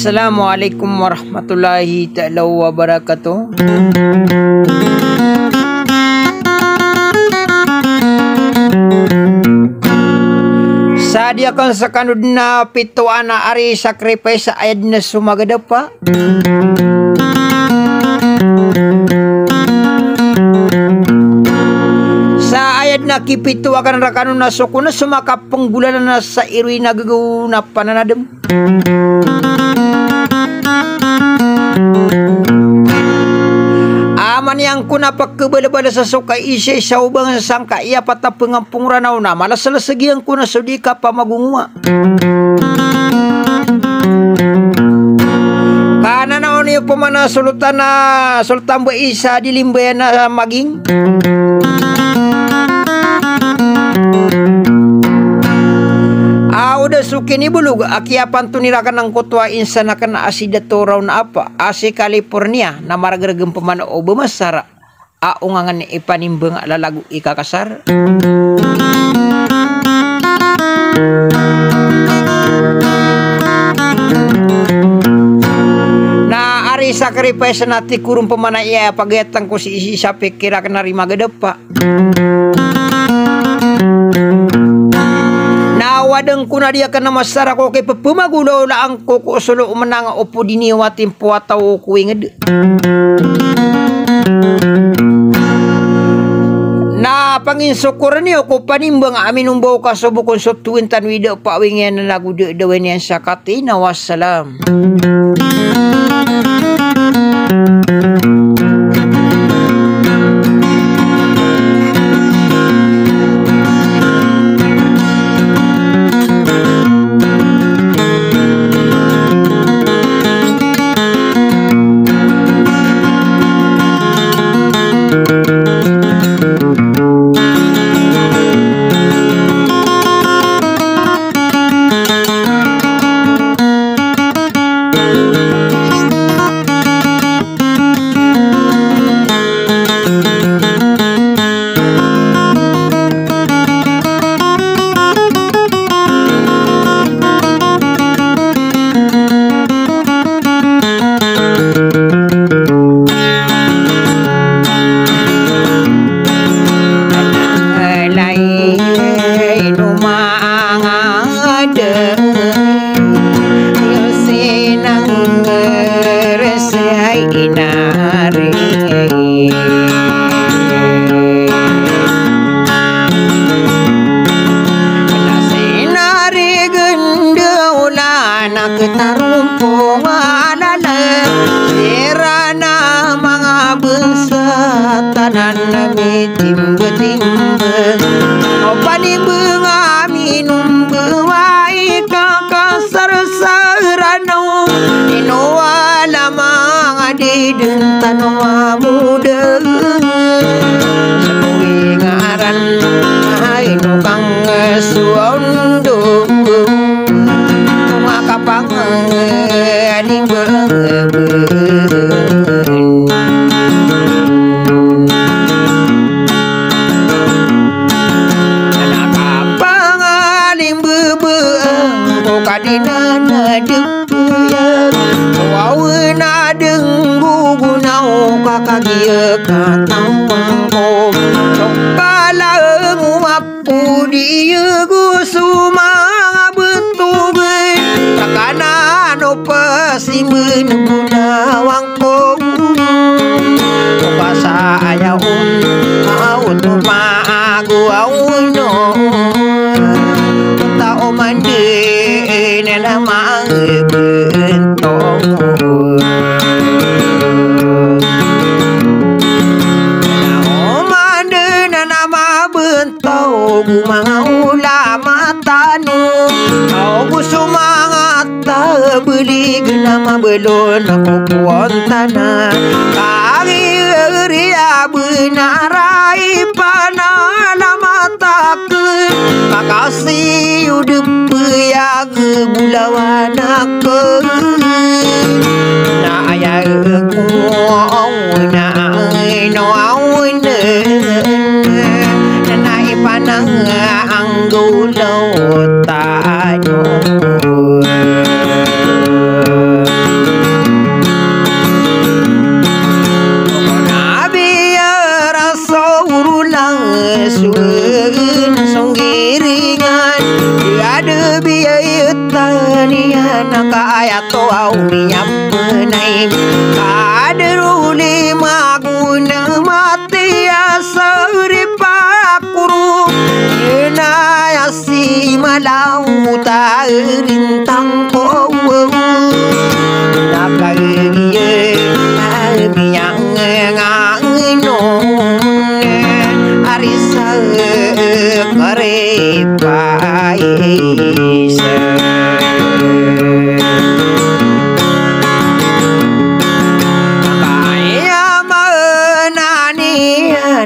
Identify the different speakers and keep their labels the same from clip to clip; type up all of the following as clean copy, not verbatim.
Speaker 1: Assalamualaikum warahmatullahi ta'ala wabarakatuh. Sadiakan sakandudna pito anak ari sakripes ayat na sumagadapa. Sa ayat na kipito akan rakano na sukuna sumakapong bulan na sa irwi nagagaw na pananadem. Aman yang kuna pagkabala-bala sa suka isya sa ubang sangka iya patapang ang pungranaw na malas lasagi ang kuna sudika pa magunguwa. Kana na niyo po man sultan na sultan ba isa dilimbayan na maging. Udah suki ni bulug akiapan tunirakan ng kutwa insan na kana asidato raw na apa asi California na maragragam pamana o bumasara aungangan ipanimbang alalagu ikakasar. Na ari sakripes na tikurong pamana iya pagyatang ko si isi sa pikira ka na rimagadapa. Wadang kuna dia kana masara ko kay pamagulo la ang ko sulo menang opo diniwatin puataw ko inged. Na panginsukur niyo ko panimbang amin umbaw ka subukon so tuwin tanwida pa wingen na nagude dawen yan sakati na wassalam. Belum aku kuantana kari ria benarai panala mataku makasih udah ya bulawan aku na ayah aku na no awne na ipanang anggulo tayo.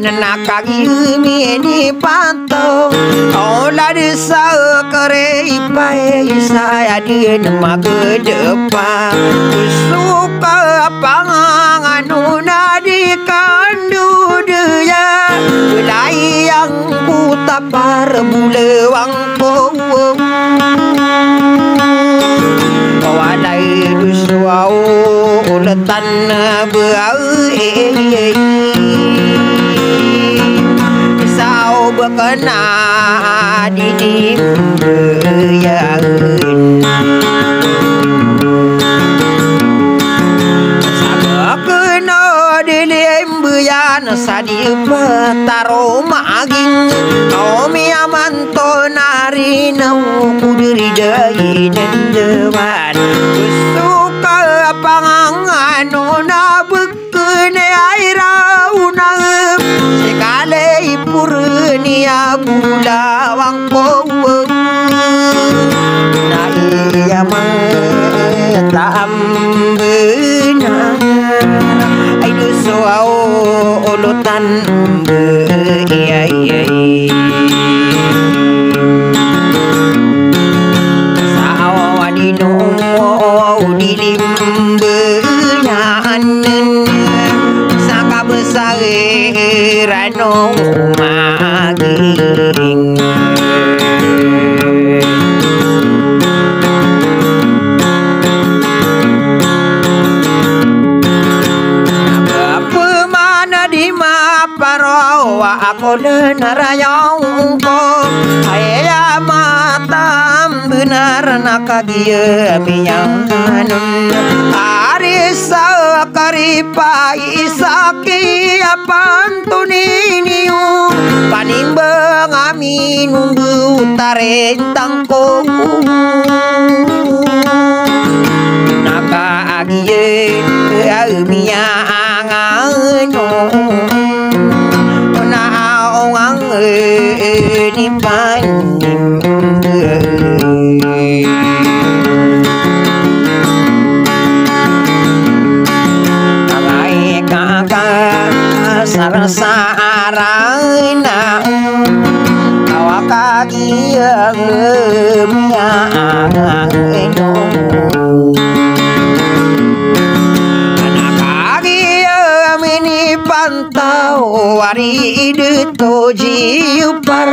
Speaker 1: nakagi mini pantau olah desa kere ipai saya di nama ke depan suka pangangan nadi kandu dia belai yang ku tapar bulewang ko walai duswau uletan beai sao berkena di beyain sama kena dilim beyan sadi petaro maging kau miamanto nari nau kudiri dai nendewan suka pangangan na bekene aira unang sekali purnia bulawang kowe na iya matam benar ai duso ulutan beiyai sawadino dilimbe nyanen saka besar rano maging aku lenarayong ko ayah matam benar nakagia miyanganun arisa karipa isaki apantuniniu panimbang amin nunggu tarentang ko nakagia miyanganun di panim alai kakak sarasarana awakagi miang pantau wari de toji upar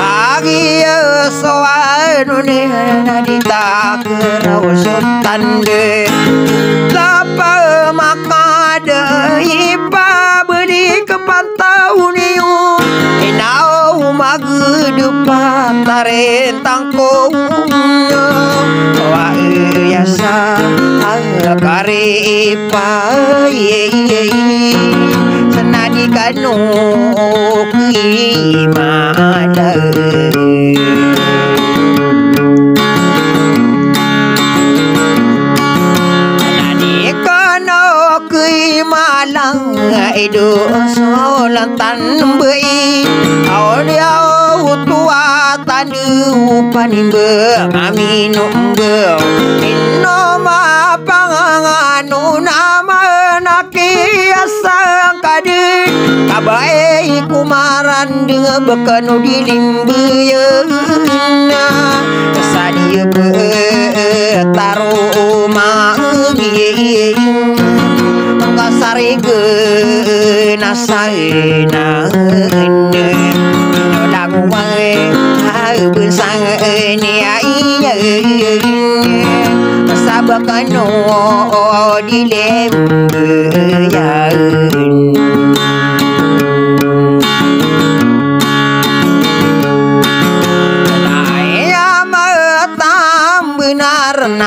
Speaker 1: agi soanune nadita kerau sotande lapa makade ipa beri ke pantau niu inau magudu pantarentang ko wa yasa kare ipa senadi kanu kimada senadi kanu kimalang edo solantan bei audio tua tanu panimbe aminum be inoma panganganu nama nakiasa kadin kabai kumaran dengan bekanu dilimbeyeuna sadia betaro magi kasari ge nasaina dagu wae bersang ni ai sabakano dilembeyeun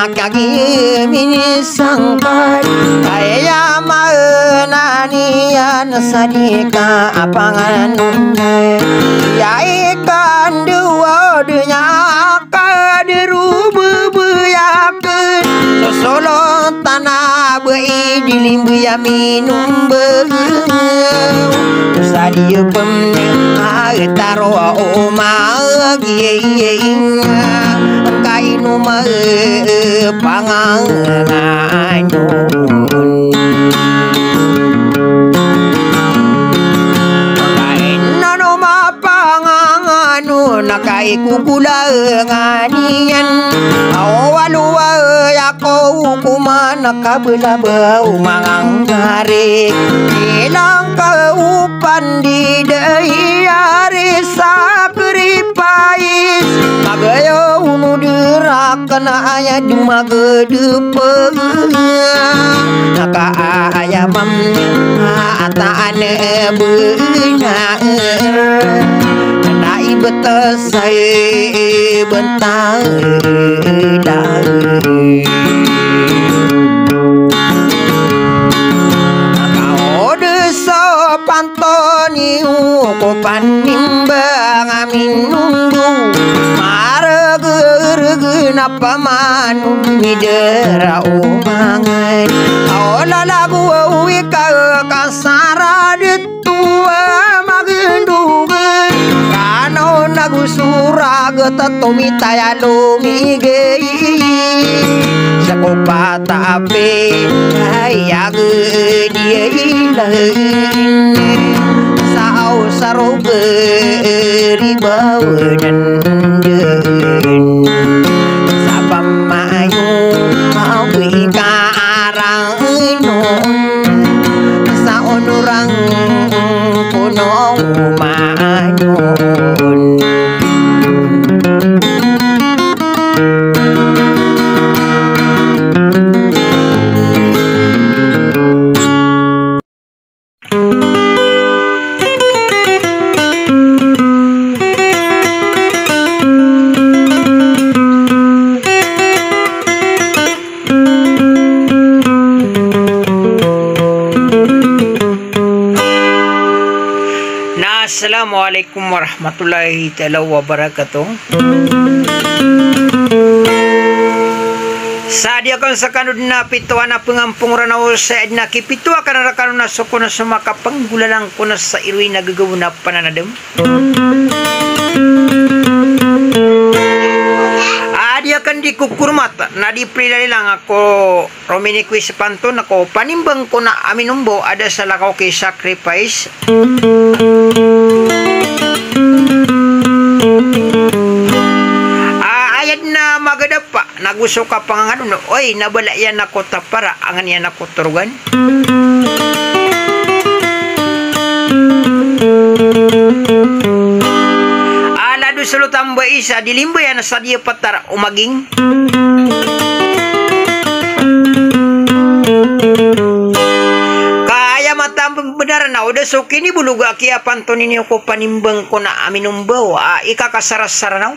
Speaker 1: nakagi mini sangkai kaya mananian sadika apangan ya ikan dua dunya kadiru bebeyakeun sosolo tanah bei dilimbu ya minum beung sadia pemne taro oma gieng kainu ma panganganun kabela bau mangang ngarik ilang kaupan di deui ari sakripais magayo unu dirakan aya cuma gedepeung naka aya mamnya ataane beuna nai betes sae bentang dai kau desa pantoni ko panimbang amin nunggu marege-rege pamanu midera umangan ola lagu wi ka kasara detua magendungan kano nagu suraga tatomita ya lumige sakopa tape ayag dia ilahin sao sarobe ribawanan sapamayo awi karang inon sa onurang puno manyon Assalamualaikum warahmatullahi taala wabarakatuh. Sadiakan sakanud na pituan na pengampung ranaw sa edna kipitu akan rakan na soko na sumaka panggulalang ko na sa irwi na gagawin na pananadem. Dia kan dikukur mata na di pridali lang ako Romini Quiz Pantun ako panimbang ko na aminumbo ada sa lakaw kay sacrifice ayad na magadapa naguso ka pangano no oy nabala yan ako tapara angan yan ako turugan solo tambah isa dilimba yan sa dia patar umaging kaya matambang benar na udah so kini buluga kia panton ini ko panimbang ko na aminumbaw ikakasarasara na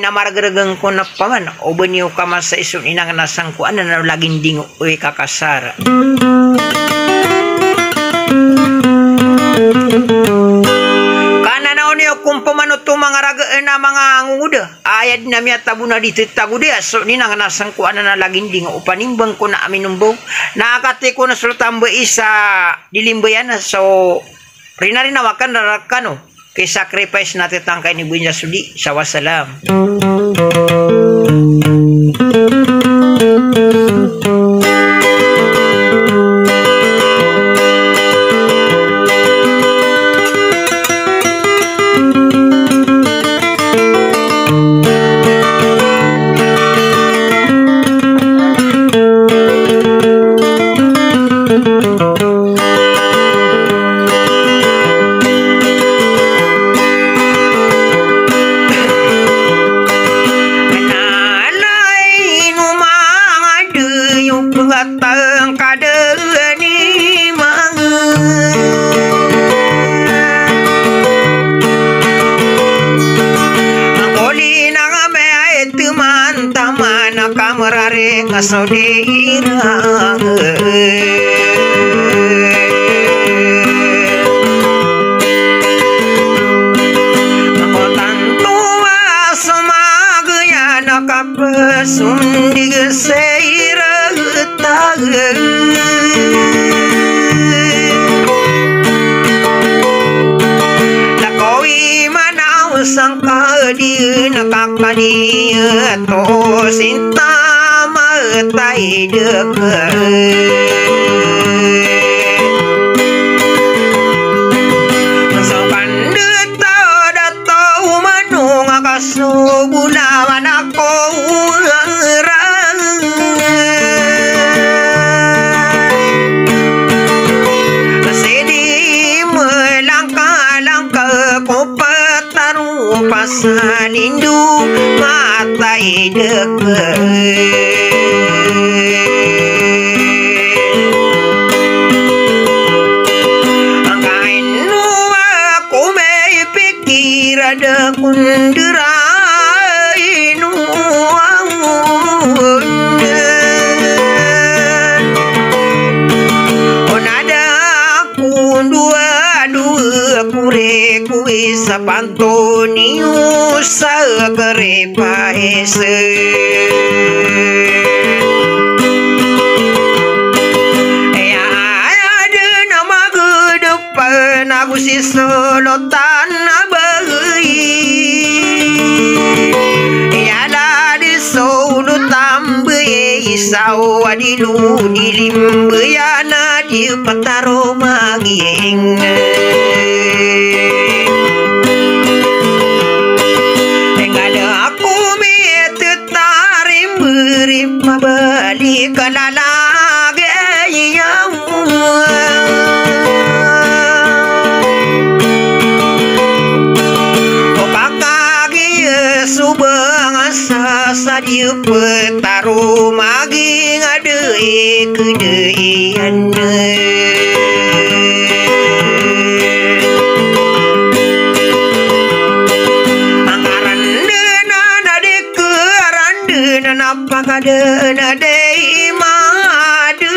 Speaker 1: namaragaragang ko na paman o baniyo ka masa isun inang nasangkuan na laging dingo o ikakasara kung pamanot to mga raga na mga nguda ayad na miya tabuna dito tagudia so ni nang nasangkuan na laging ding upanimbang ko na aminumbaw nakakati ko na sultambo isa dilimbayan so rinarinawakan rarakano kay sacrifice natin tangkay ni Bunya Sudi sa wasalam. Saudara makotan tua semagaya nakapesundi geseira tagen lakoi manau sangka di nakakani to sinta tay được sao kan đưa tao đã tao manu ngakaso bula manako ra salindu matai deket. Ada kunderai nuangun onada kundua kure kuisa pantoniu sagere paese ya ada nama gedepan aku si solotan isau adilu dilimbayana di pataro maging engada aku metetarim beri mabalik kalalage yang sadia petaro magi ngadei kedeian anggaran dena nade keran dena napa kadena dei madu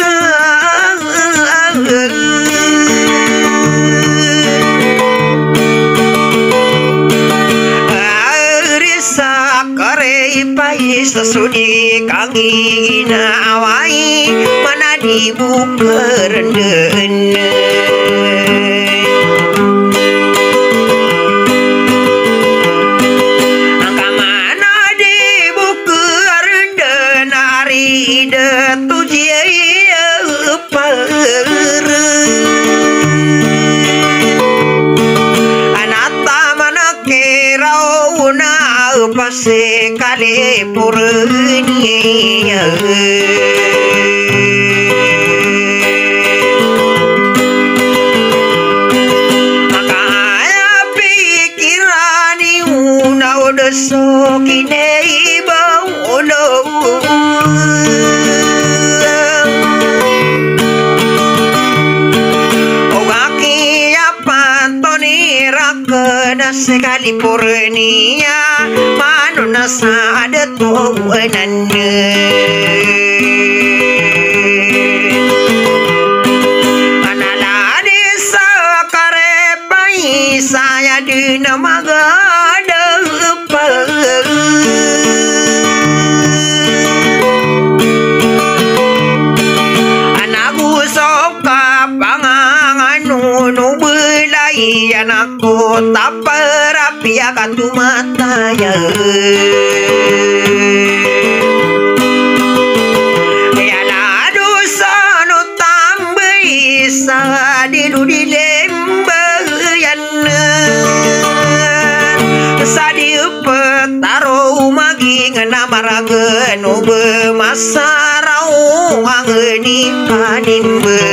Speaker 1: sesudi kangi na awai mana dibuka renden angka mana dibuka renden hari detu jaya per anata mana kerau na pase kali purnia makanya pikirani una udah sokine ibau lo ogaki apa toni rakena sekali purnia nasa ada tuanannya analah desa karepai saya dinamaga depan anakku soka pangangan nu belai anakku tak perapi akan tu matanya yalah dosa nu tambai sadilu dilembayan sadiu petaro magi ngena maraga nu bemasarau angeni panimbe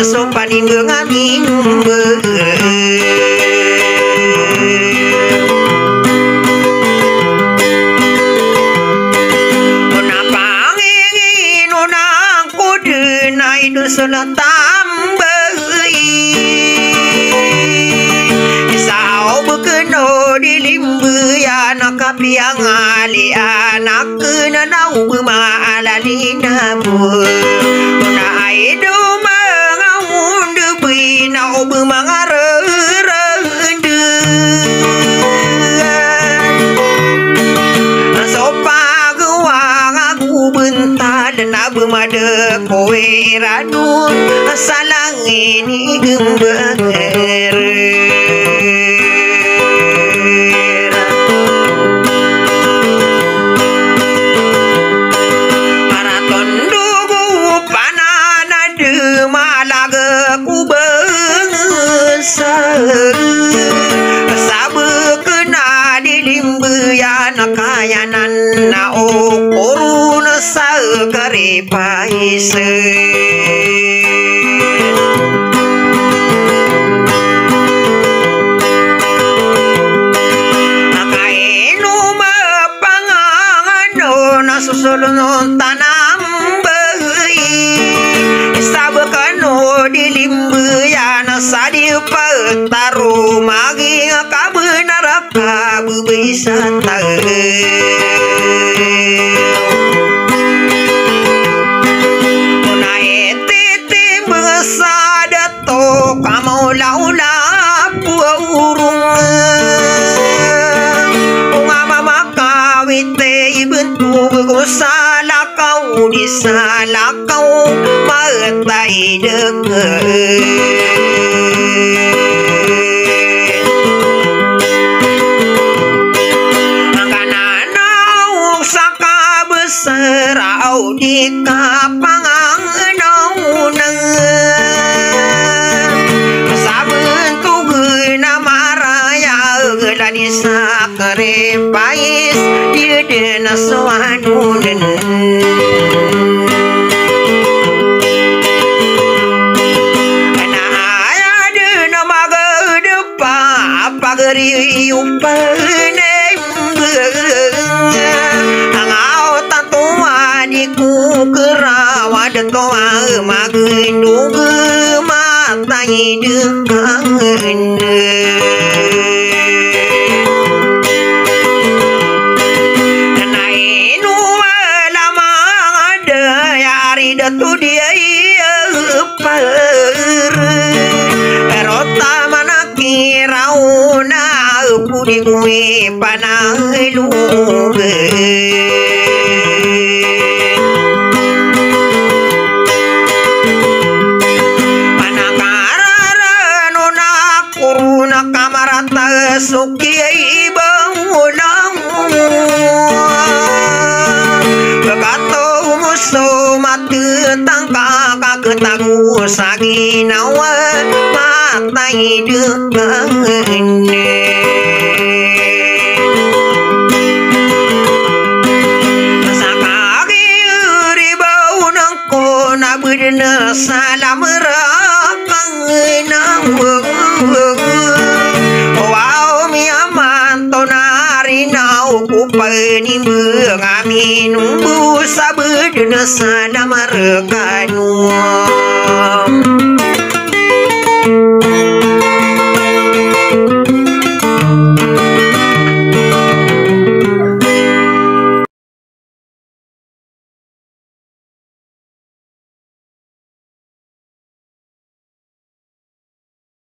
Speaker 1: sopanin bengamin kenapa ngingin unang kudenai dusuna tambai sao bekeno dilimbu ya nakapi yang ali anak kena nau bemalalina bu una aidu nau bemangarende sopa guang aku bentar dan abu mada kowe radun salang ini gember sulung tanam beri sabakano dilimbayan sadi petaru magi kabenar kabu wisata naik titim besada to kamu laula urung wite bentuk salah kau di salah kau matai deket karena saka besar au di kapangang naunang sabentuk nama raya gelani sakare pais dena soanunen ana aya dena maga depa pagari upane angau tatua diku kerawa detoa magendu matai dekangen datu dia per rota mana kirauna pudi gue panalu panakara nona kuruna kamarata suki bangulang begato musuh mati tangka kaketaku saginawa matai dekangen sakagi ribau nangko nabudna salam rakang nawa wow miaman tonari nau kupani mengamin sabu dena sana marekanu